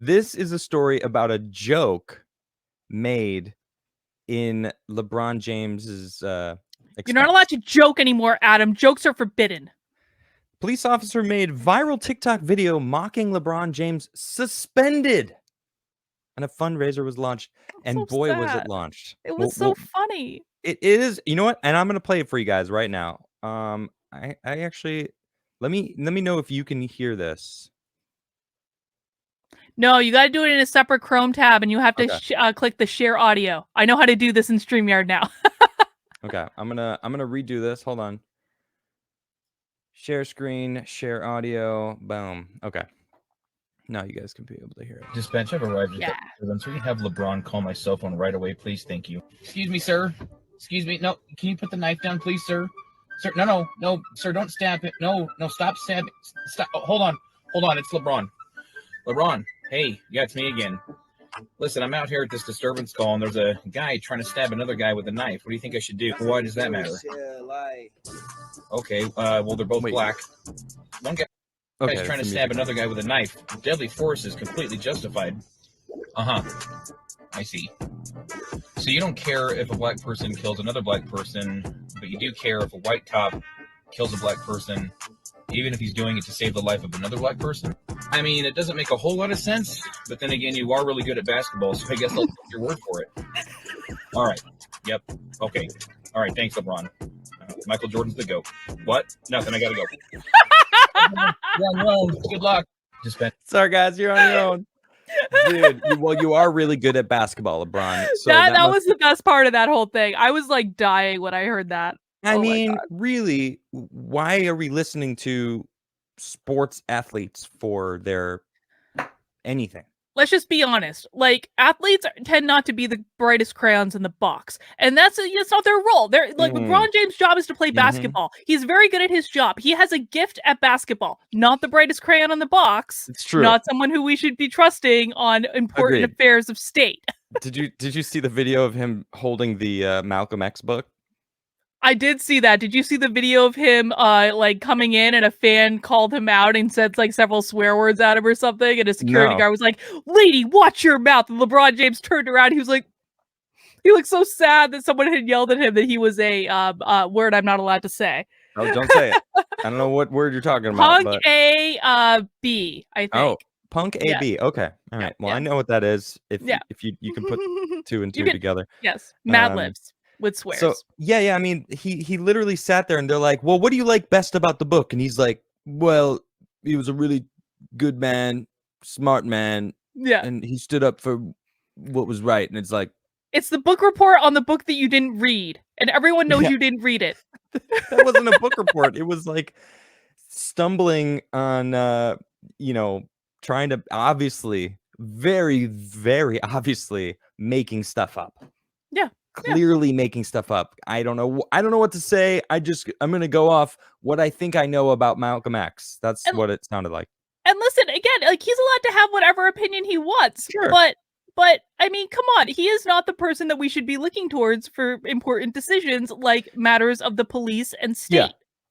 This is a story about a joke made in LeBron James's You're not allowed expense. to joke anymore, Adam. Jokes are forbidden. Police officer made viral TikTok video mocking LeBron James suspended. And a fundraiser was launched. And So boy, was it sad. launched. It was so funny. It is. You know what? And I'm going to play it for you guys right now. I actually, let me know if you can hear this. No, you got to do it in a separate Chrome tab, and you have to Okay. click the share audio. I know how to do this in StreamYard now. Okay, I'm gonna redo this. Hold on. Share screen, share audio. Boom. Okay. Now you guys can be able to hear it. Dispatch, I've arrived at Yeah. the so we can have LeBron call my cell phone right away, please. Thank you. Excuse me, sir. Excuse me. No, can you put the knife down, please, sir? Sir, no, sir, don't stab it. No, stop stabbing. Stop. Oh, hold on. It's LeBron. LeBron, hey, yeah, it's me again. Listen, I'm out here at this disturbance call, and there's a guy trying to stab another guy with a knife. What do you think I should do? Why does that matter? Okay, well, they're both black. One guy's trying to stab another guy with a knife. Deadly force is completely justified. I see. So you don't care if a black person kills another black person, but you do care if a white cop kills a black person, even if he's doing it to save the life of another black person? I mean, it doesn't make a whole lot of sense, but then again, you are really good at basketball, so I guess I'll take your word for it. All right. Yep. Okay. All right. Thanks, LeBron. Michael Jordan's the GOAT. What? Nothing. I gotta go. You're on your own. Good luck. Sorry, guys. You're on your own. Dude, you are really good at basketball, LeBron. So that was the best part of that whole thing. I was like dying when I heard that. I mean, really, why are we listening to sports athletes for their anything? Let's just be honest. Like, athletes tend not to be the brightest crayons in the box, and that's not their role. They're like LeBron James' job is to play basketball. He's very good at his job. He has a gift at basketball. Not the brightest crayon on the box. It's true. Not someone who we should be trusting on important affairs of state. Did you see the video of him holding the Malcolm X book? I did see that. Did you see the video of him like coming in and a fan called him out and said like several swear words at him or something, and a security guard was like, "Lady, watch your mouth." And LeBron James turned around. He was like, he looked so sad that someone had yelled at him that he was a word I'm not allowed to say. Oh, don't say it. I don't know what word you're talking about. Punk A-B, I think. Oh, Punk A-B. Okay. All right. Well, I know what that is. If you can put two and two together. Yes. Mad Libs. With swears. So yeah. I mean, he literally sat there and they're like, "Well, what do you like best about the book?" And he's like, "Well, he was a really good man, smart man, and he stood up for what was right." And it's like, it's the book report on the book that you didn't read, and everyone knows you didn't read it. That wasn't a book report. It was like stumbling on, trying to obviously, very, very obviously making stuff up. Yeah. Clearly making stuff up. I don't know what to say. I'm gonna go off what I think I know about Malcolm X. That's what it sounded like. And listen, again, like, he's allowed to have whatever opinion he wants. Sure. But I mean, come on, he is not the person that we should be looking towards for important decisions like matters of the police and state. Yeah.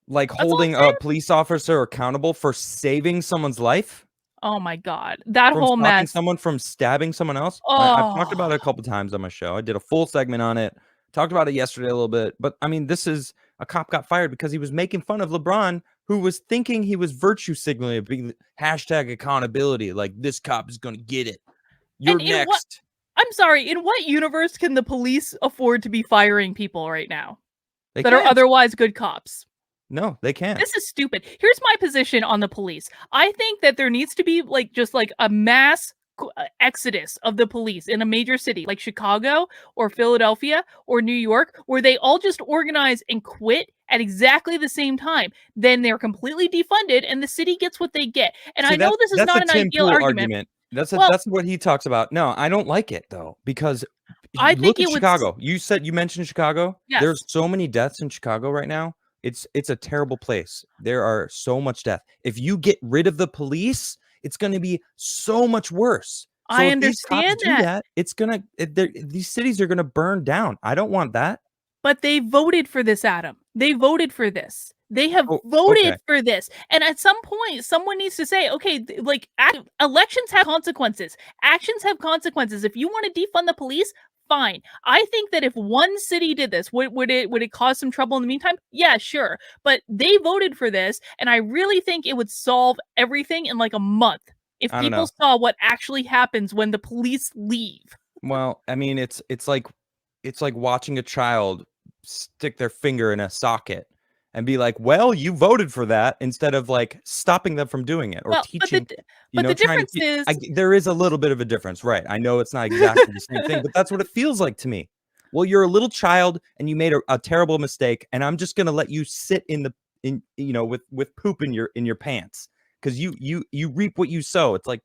Like holding a police officer accountable for saving someone's life. Oh my God, that whole mess. Someone from stabbing someone else. I've talked about it a couple times on my show. I did a full segment on it. Talked about it yesterday a little bit. But I mean, this is a cop got fired because he was making fun of LeBron, who was thinking he was virtue signaling, being hashtag accountability. Like, this cop is going to get it. You're next. I'm sorry. In what universe can the police afford to be firing people right now that are otherwise good cops? No, they can't. This is stupid. Here's my position on the police. I think that there needs to be just a mass exodus of the police in a major city like Chicago or Philadelphia or New York, where they all just organize and quit at exactly the same time. Then they're completely defunded and the city gets what they get. And I know this is not an ideal argument. That's what he talks about. No, I don't like it though, because look at Chicago. You mentioned Chicago. Yes. There's so many deaths in Chicago right now. It's a terrible place. There are so much death. If you get rid of the police, it's going to be so much worse. So I understand that. It's these cities are going to burn down. I don't want that. But they voted for this, Adam. They voted for this. They have Oh, voted okay. for this. And at some point, someone needs to say, okay, like elections have consequences. Actions have consequences. If you want to defund the police, fine. I think that if one city did this, would it cause some trouble in the meantime? Yeah, sure. But they voted for this, and I really think it would solve everything in like a month if I don't people know. saw what actually happens when the police leave. Well, I mean, it's like watching a child stick their finger in a socket and be like, "Well, you voted for that," instead of like stopping them from doing it or Well, teaching, but the trying to difference is there is a little bit of a difference, right? I know it's not exactly the same thing, but that's what it feels like to me. Well, you're a little child and you made a terrible mistake, and I'm just gonna let you sit with poop in your pants because you reap what you sow. It's like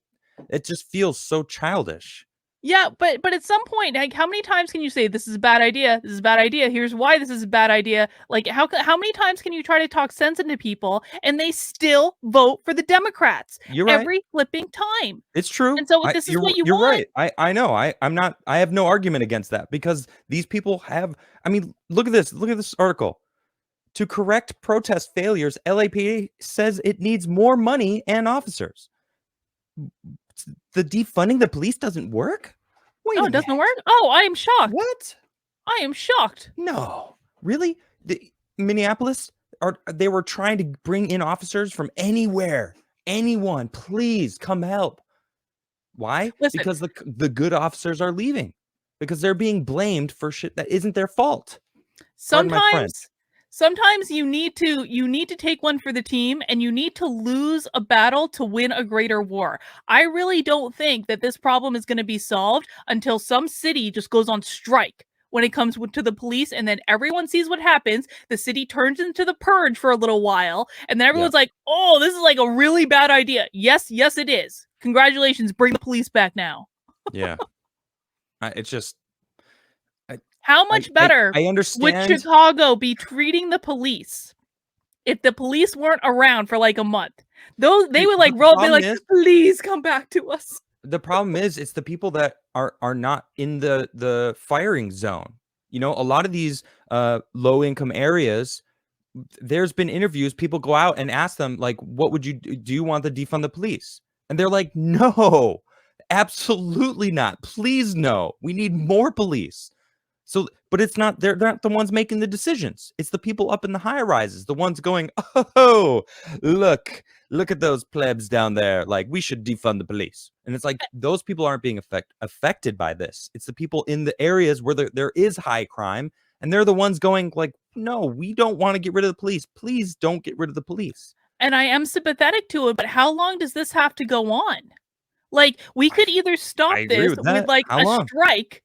it just feels so childish. yeah, but at some point, like, how many times can you say this is a bad idea? This is a bad idea. Here's why this is a bad idea. Like, how many times can you try to talk sense into people and they still vote for the Democrats You're right. every flipping time? It's true. And so, if this is what you You're want, right. I know. I'm not. I have no argument against that because these people have. I mean, look at this. Look at this article. To correct protest failures, LAPD says it needs more money and officers. The defunding the police doesn't work. Wait oh, a it doesn't minute. work. Oh, I am shocked. What? I am shocked. No, really? Minneapolis they were trying to bring in officers from anywhere. Anyone, please come help. Why? Listen, Because the good officers are leaving because they're being blamed for shit that isn't their fault. Pardon my French. sometimes you need to take one for the team, and you need to lose a battle to win a greater war. I really don't think that this problem is going to be solved until some city just goes on strike when it comes to the police, and then everyone sees what happens. The city turns into the purge for a little while, and then everyone's like, oh, this is like a really bad idea. Yes, it is. Congratulations, bring the police back now. Yeah. It's just How much better I would understand. Chicago be treating the police if the police weren't around for like a month? They would like roll, be like, please come back to us. The problem is it's the people that are not in the firing zone. A lot of these low income areas, there's been interviews, people go out and ask them like, what would you do you want to defund the police? And they're like, no, absolutely not. Please no. We need more police. So, but it's not, they're not the ones making the decisions. It's the people up in the high rises, the ones going, oh, look at those plebs down there. Like, we should defund the police. And it's like, those people aren't being affected by this. It's the people in the areas where there is high crime. And they're the ones going like, no, we don't want to get rid of the police. Please don't get rid of the police. And I am sympathetic to it, but how long does this have to go on? Like, we could either stop this with like a strike,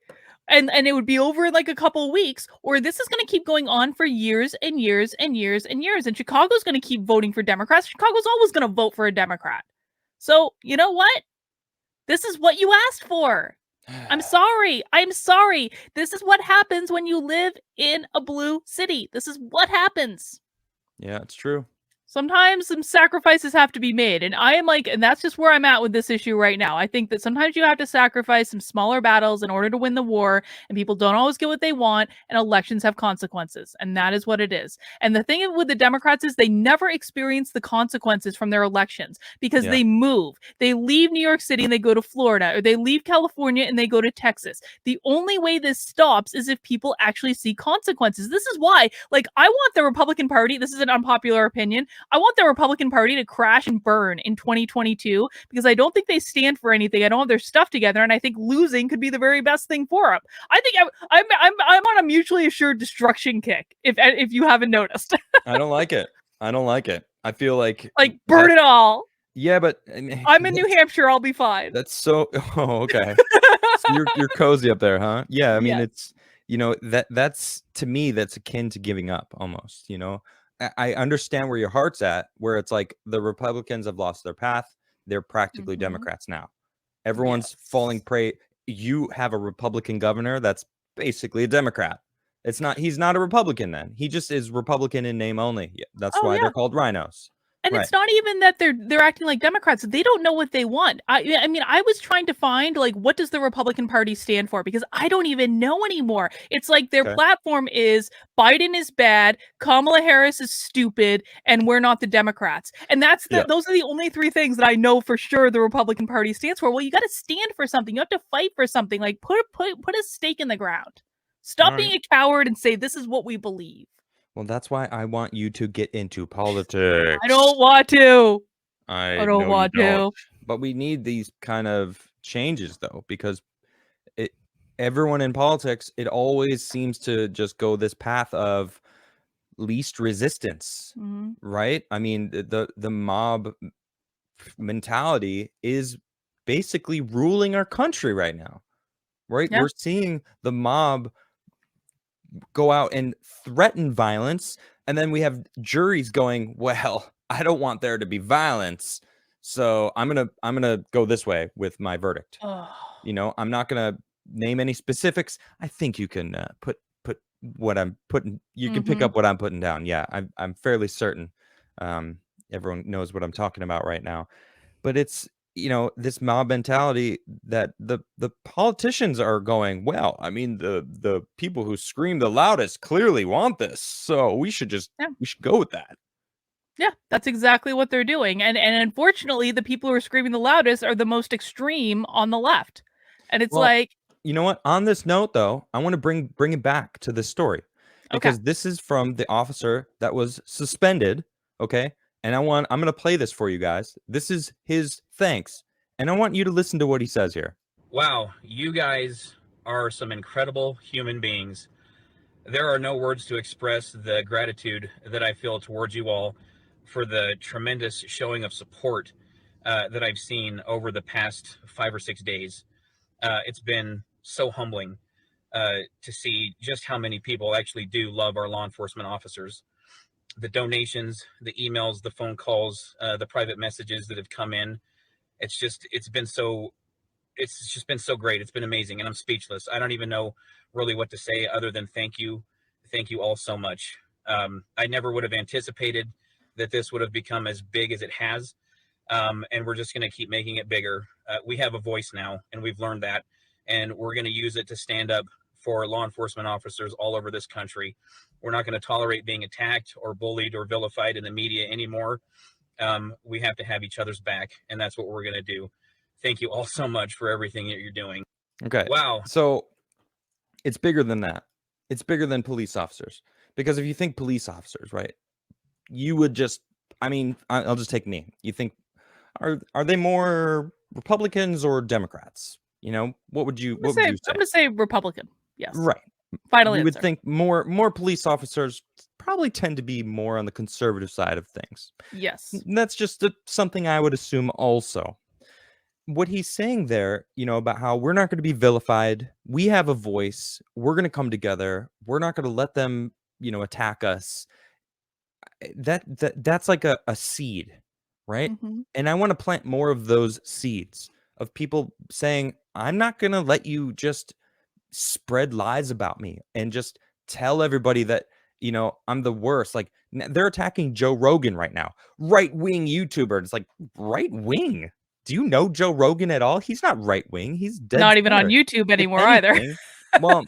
and it would be over in like a couple of weeks, or this is going to keep going on for years and years and years and years. And Chicago's going to keep voting for Democrats. Chicago's always going to vote for a Democrat. So, you know what? This is what you asked for. I'm sorry. This is what happens when you live in a blue city. This is what happens. Yeah, it's true. Sometimes some sacrifices have to be made. And I am like, and that's just where I'm at with this issue right now. I think that sometimes you have to sacrifice some smaller battles in order to win the war, and people don't always get what they want, and elections have consequences. And that is what it is. And the thing with the Democrats is they never experience the consequences from their elections because they move. They leave New York City and they go to Florida, or they leave California and they go to Texas. The only way this stops is if people actually see consequences. This is why, like, I want the Republican Party, this is an unpopular opinion, I want the Republican Party to crash and burn in 2022 because I don't think they stand for anything. I don't have their stuff together, and I think losing could be the very best thing for them. I think I'm on a mutually assured destruction kick. If you haven't noticed, I don't like it. I feel like burn it all. Yeah, but I'm in New Hampshire. I'll be fine. That's so. Oh, okay. So you're cozy up there, huh? Yeah. I mean, it's that's to me that's akin to giving up almost. I understand where your heart's at, where it's like the Republicans have lost their path. They're practically Democrats now. Everyone's falling prey. You have a Republican governor that's basically a Democrat. He's not a Republican then. He just is Republican in name only. That's why they're called rhinos. And Right. it's not even that they're acting like Democrats. They don't know what they want. I mean, I was trying to find like what does the Republican Party stand for because I don't even know anymore. It's like their Okay. platform is Biden is bad, Kamala Harris is stupid, and we're not the Democrats. And that's Yeah. those are the only three things that I know for sure the Republican Party stands for. Well, you got to stand for something. You have to fight for something. Like put a stake in the ground. Stop All being right. a coward and say this is what we believe. Well, that's why I want you to get into politics. I don't want to. I I don't know you want don't. to. But we need these kind of changes though, because everyone in politics, it always seems to just go this path of least resistance, Mhm. right? I mean, the mob mentality is basically ruling our country right now, right? Yeah. We're seeing the mob go out and threaten violence, and then we have juries going, well, I don't want there to be violence, so I'm gonna go this way with my verdict. Ugh. You know, I'm not gonna name any specifics. I think you can put what I'm putting. You can pick Mhm. up what I'm putting down. Yeah, I'm fairly certain. Um, everyone knows what I'm talking about right now. But it's, you know, this mob mentality that the politicians are going, well, I mean, the people who scream the loudest clearly want this, so we should Yeah. go with that. Yeah, that's exactly what they're doing. And unfortunately, the people who are screaming the loudest are the most extreme on the left. And it's Well, like, you know what? On this note, though, I want to bring it back to this story okay. because this is from the officer that was suspended. Okay, and I'm going to play this for you guys. This is his thanks, and I want you to listen to what he says here. Wow, you guys are some incredible human beings. There are no words to express the gratitude that I feel towards you all for the tremendous showing of support that I've seen over the past 5 or 6 days. It's been so humbling to see just how many people actually do love our law enforcement officers. The donations, the emails, the phone calls, the private messages that have come in. It's been so it's just been so great. It's been amazing, and I'm speechless. I don't even know really what to say other than thank you all so much. I never would have anticipated that this would have become as big as it has, and we're just going to keep making it bigger. We have a voice now, and we've learned that, and we're going to use it to stand up for law enforcement officers all over this country. We're not going to tolerate being attacked or bullied or vilified in the media anymore. We have to have each other's back, and that's what we're going to do. Thank you all so much for everything that you're doing. Okay. Wow. So it's bigger than that. It's bigger than police officers. Because if you think police officers, right, you would just, I mean, I'll just take a name. You think, are they more Republicans or Democrats? You know, what would you I'm say? gonna say Republican. Yes. Right. Final You would answer. think more police officers probably tend to be more on the conservative side of things. Yes. That's just something I would assume also. What he's saying there, you know, about how we're not going to be vilified. We have a voice. We're going to come together. We're not going to let them, you know, attack us. That's like a seed, right? Mm-hmm. And I want to plant more of those seeds of people saying, I'm not going to let you just spread lies about me and just tell everybody that, you know, I'm the worst. Like they're attacking Joe Rogan right now. Right-wing YouTuber. It's like, right-wing? Do you know Joe Rogan at all? He's not right-wing. He's dead Not even on center. YouTube If anymore either. anything, well,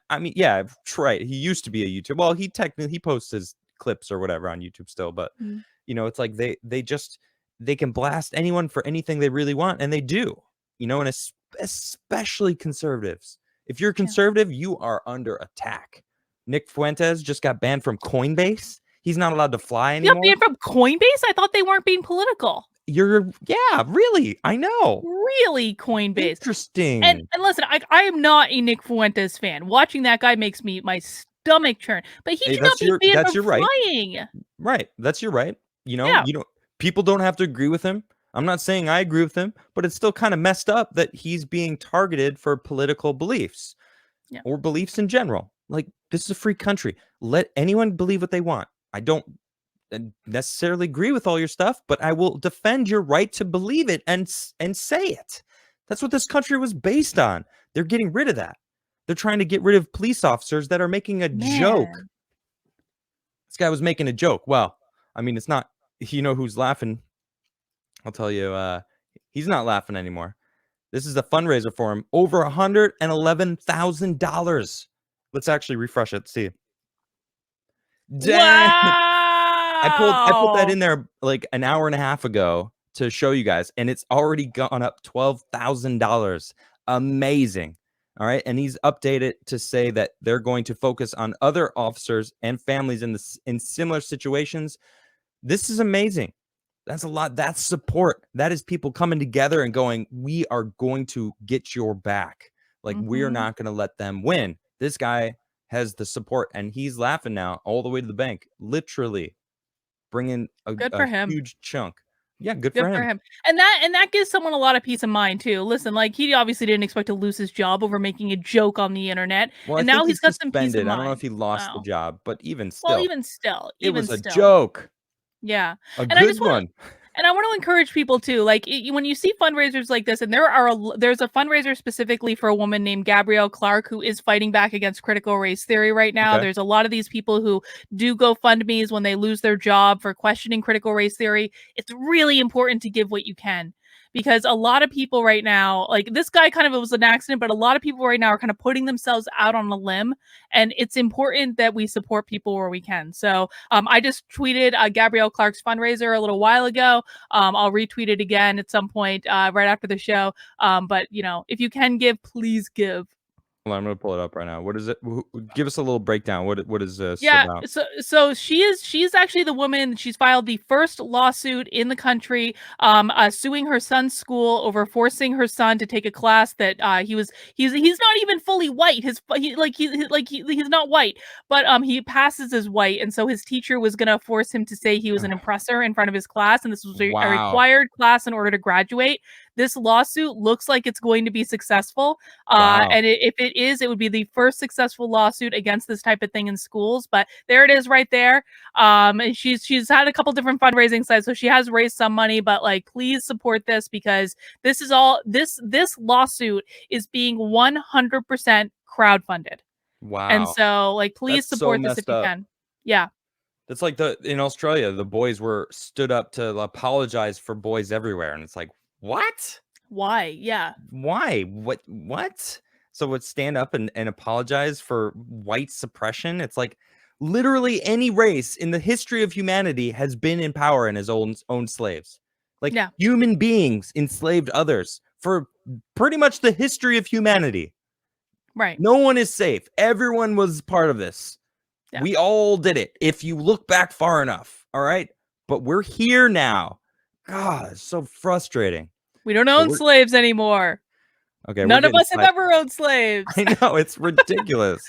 I mean, yeah, right. He used to be a YouTuber. Well, he posts his clips or whatever on YouTube still, but Mm. you know, it's like they can blast anyone for anything they really want, and they do. You know, and especially conservatives. If you're conservative, you are under attack. Nick Fuentes just got banned from Coinbase. He's not allowed to fly You got anymore. banned from Coinbase? I thought they weren't being political. Yeah, really. I know. Really, Coinbase. Interesting. And listen, I am not a Nick Fuentes fan. Watching that guy makes my stomach churn. But he should not be banned from flying. Right. That's your right. You know, Yeah. people don't have to agree with him. I'm not saying I agree with him, but it's still kind of messed up that he's being targeted for political beliefs or beliefs in general. Like, this is a free country. Let anyone believe what they want. I don't necessarily agree with all your stuff, but I will defend your right to believe it and say it. That's what this country was based on. They're getting rid of that. They're trying to get rid of police officers that are making a joke. This guy was making a joke. Well, I mean, it's not you know who's laughing? I'll tell you, he's not laughing anymore. This is a fundraiser for him. Over $111,000. Let's actually refresh it. See. Dang. I put that in there like an hour and a half ago to show you guys, and it's already gone up $12,000. Amazing. All right. And he's updated to say that they're going to focus on other officers and families in similar situations. This is amazing. That's a lot. That's support. That is people coming together and going, we are going to get your back. Like, we're not going to let them win. This guy has the support, and he's laughing now all the way to the bank, literally bringing a huge chunk. Yeah, good for him. And that gives someone a lot of peace of mind too. Listen, like, he obviously didn't expect to lose his job over making a joke on the internet, Well, and I now think he's got some peace of mind. I don't know if he lost the job, but even still. Well, even still, it was a joke. Yeah. A good one. And I want to encourage people too, like, when you see fundraisers like this, and there's a fundraiser specifically for a woman named Gabrielle Clark who is fighting back against critical race theory right now. Okay. There's a lot of these people who do GoFundMes when they lose their job for questioning critical race theory. It's really important to give what you can. Because a lot of people right now, like, this guy kind of, it was an accident, but a lot of people right now are kind of putting themselves out on a limb, and it's important that we support people where we can. So I just tweeted Gabrielle Clark's fundraiser a little while ago. I'll retweet it again at some point right after the show. But, you know, if you can give, please give. Well, I'm going to pull it up right now. What is it? Give us a little breakdown. What is this about? So she's actually the woman. She's filed the first lawsuit in the country, suing her son's school over forcing her son to take a class that he's not even fully white. He's not white, but he passes as white, and so his teacher was gonna force him to say he was an oppressor in front of his class, and this was a required class in order to graduate. This lawsuit looks like it's going to be successful. And if it is, it would be the first successful lawsuit against this type of thing in schools. But there it is right there. And she's had a couple different fundraising sites, so she has raised some money. But, like, please support this, because this is all this lawsuit is being 100% crowdfunded. Wow. And so, like, please support this if you can. Yeah. That's like in Australia, the boys were stood up to apologize for boys everywhere, and it's like, what? Why? Yeah. Why? What? So would stand up and apologize for white suppression? It's like, literally any race in the history of humanity has been in power and has owned slaves. Like, human beings enslaved others for pretty much the history of humanity. Right. No one is safe. Everyone was part of this. Yeah. We all did it, if you look back far enough. All right. But we're here now. God, it's so frustrating. We don't own slaves anymore. Okay. None of us have ever owned slaves. I know, it's ridiculous.